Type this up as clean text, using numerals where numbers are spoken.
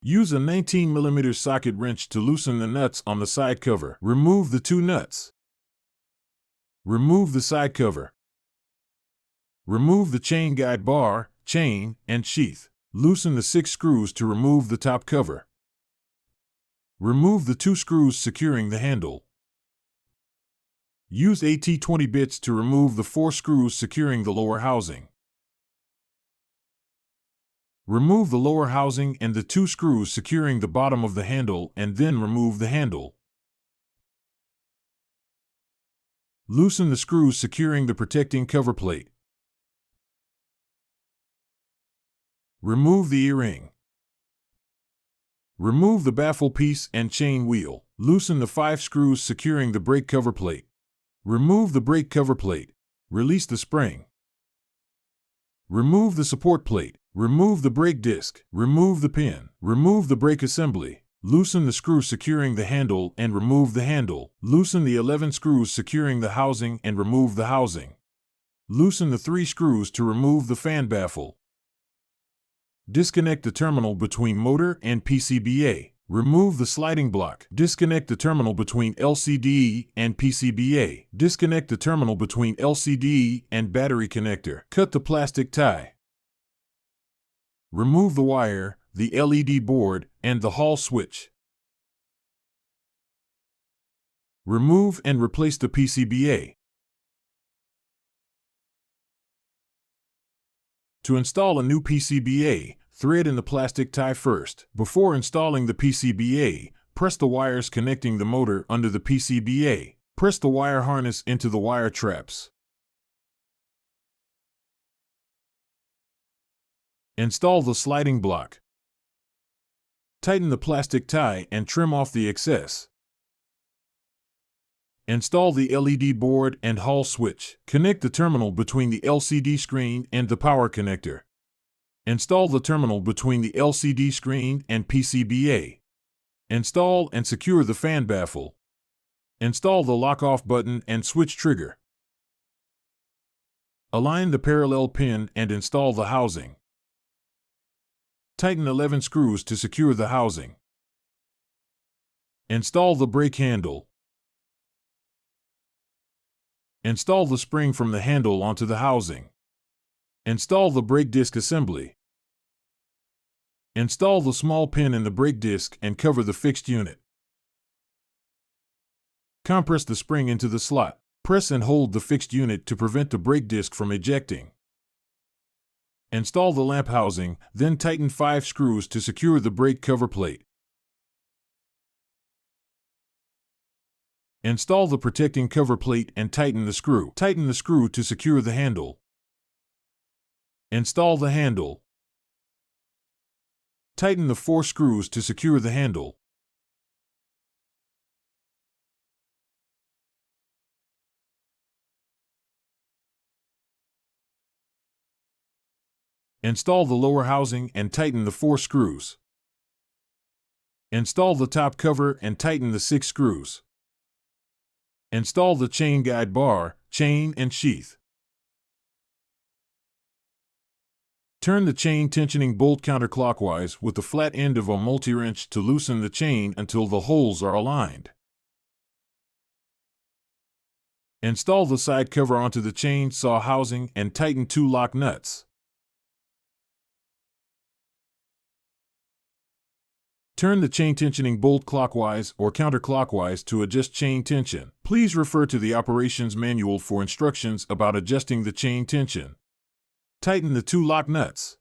Use a 19mm socket wrench to loosen the nuts on the side cover. Remove the 2 nuts. Remove the side cover. Remove the chain guide bar, chain, and sheath. Loosen the 6 screws to remove the top cover. Remove the 2 screws securing the handle. Use AT20 bits to remove the 4 screws securing the lower housing. Remove the lower housing and the 2 screws securing the bottom of the handle, and then remove the handle. Loosen the screws securing the protecting cover plate. Remove the E-ring. Remove the baffle piece and chain wheel. Loosen the 5 screws securing the brake cover plate. Remove the brake cover plate. Release the spring. Remove the support plate. Remove the brake disc. Remove the pin. Remove the brake assembly. Loosen the screw securing the handle and remove the handle. Loosen the 11 screws securing the housing and remove the housing. Loosen the 3 screws to remove the fan baffle. Disconnect the terminal between motor and PCBA. Remove the sliding block. Disconnect the terminal between LCD and PCBA. Disconnect the terminal between LCD and battery connector. Cut the plastic tie. Remove the wire, the LED board, and the Hall switch. Remove and replace the PCBA. To install a new PCBA, thread in the plastic tie first. Before installing the PCBA, press the wires connecting the motor under the PCBA. Press the wire harness into the wire traps. Install the sliding block. Tighten the plastic tie and trim off the excess. Install the LED board and Hall switch. Connect the terminal between the LCD screen and the power connector. Install the terminal between the LCD screen and PCBA. Install and secure the fan baffle. Install the lock-off button and switch trigger. Align the parallel pin and install the housing. Tighten 11 screws to secure the housing. Install the brake handle. Install the spring from the handle onto the housing. Install the brake disc assembly. Install the small pin in the brake disc and cover the fixed unit. Compress the spring into the slot. Press and hold the fixed unit to prevent the brake disc from ejecting. Install the lamp housing, then tighten 5 screws to secure the brake cover plate. Install the protecting cover plate and tighten the screw. Tighten the screw to secure the handle. Install the handle. Tighten the 4 screws to secure the handle. Install the lower housing and tighten the 4 screws. Install the top cover and tighten the 6 screws. Install the chain guide bar, chain, and sheath. Turn the chain tensioning bolt counterclockwise with the flat end of a multi-wrench to loosen the chain until the holes are aligned. Install the side cover onto the chain saw housing and tighten 2 lock nuts. Turn the chain tensioning bolt clockwise or counterclockwise to adjust chain tension. Please refer to the operations manual for instructions about adjusting the chain tension. Tighten the 2 lock nuts.